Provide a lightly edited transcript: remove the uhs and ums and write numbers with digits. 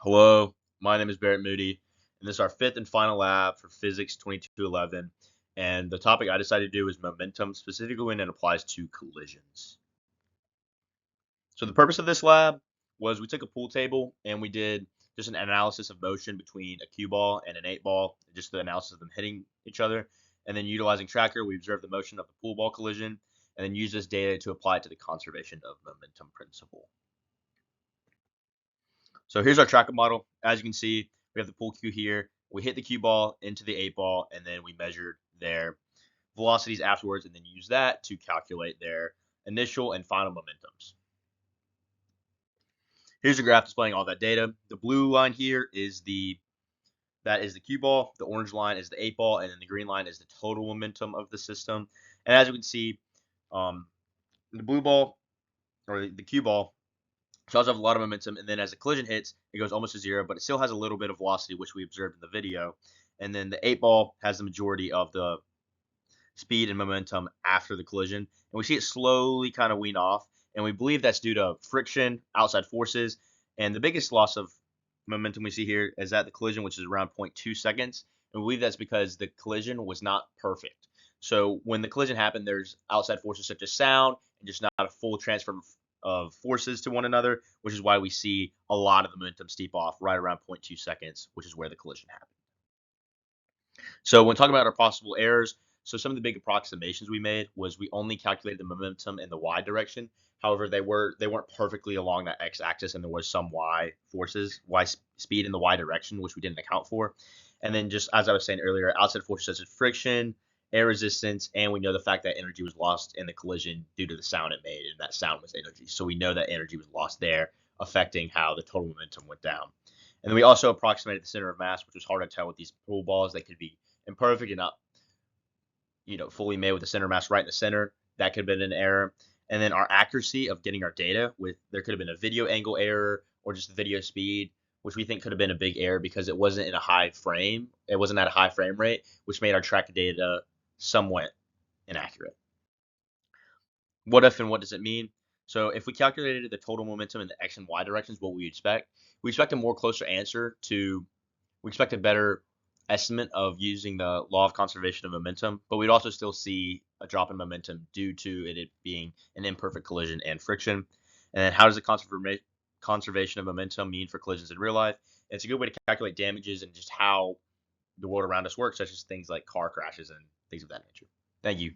Hello, my name is Barrett Moody, and this is our fifth and final lab for Physics 2211. And the topic I decided to do is momentum, specifically when it applies to collisions. So the purpose of this lab was we took a pool table and we did just an analysis of motion between a cue ball and an 8-ball, just the analysis of them hitting each other. And then utilizing tracker, we observed the motion of the pool ball collision and then use this data to apply it to the conservation of momentum principle. So here's our tracker model. As you can see, we have the pool cue here. We hit the cue ball into the 8-ball, and then we measured their velocities afterwards, and then use that to calculate their initial and final momentums. Here's a graph displaying all that data. The blue line here is the cue ball. The orange line is the 8-ball, and then the green line is the total momentum of the system. And as you can see, the blue ball or the cue ball so it does have a lot of momentum, and then as the collision hits, it goes almost to zero, but it still has a little bit of velocity, which we observed in the video. And then the 8-ball has the majority of the speed and momentum after the collision, and we see it slowly kind of wean off, and we believe that's due to friction, outside forces, and the biggest loss of momentum we see here is at the collision, which is around 0.2 seconds, and we believe that's because the collision was not perfect. So when the collision happened, there's outside forces such as sound, and just not a full transfer of forces to one another, which is why we see a lot of the momentum steep off right around 0.2 seconds, which is where the collision happened. So when talking about our possible errors, so some of the big approximations we made was we only calculated the momentum in the y direction. However, they weren't perfectly along that x-axis, and there was some y forces, y speed in the y direction, which we didn't account for. And then just as I was saying earlier, outside forces such as friction, air resistance, and we know the fact that energy was lost in the collision due to the sound it made, and that sound was energy. So we know that energy was lost there, affecting how the total momentum went down. And then we also approximated the center of mass, which was hard to tell with these pool balls. They could be imperfect and not, fully made with the center of mass right in the center. That could have been an error. And then our accuracy of getting our data there could have been a video angle error or just the video speed, which we think could have been a big error because it wasn't in a high frame. It wasn't at a high frame rate, which made our track data somewhat inaccurate. What if and what does it mean? So if we calculated the total momentum in the x and y directions, what we expect? We expect a more closer answer we expect a better estimate of using the law of conservation of momentum, but we'd also still see a drop in momentum due to it being an imperfect collision and friction. And then how does the conservation of momentum mean for collisions in real life? And it's a good way to calculate damages and just how the world around us works, such as things like car crashes and things of that nature. Thank you.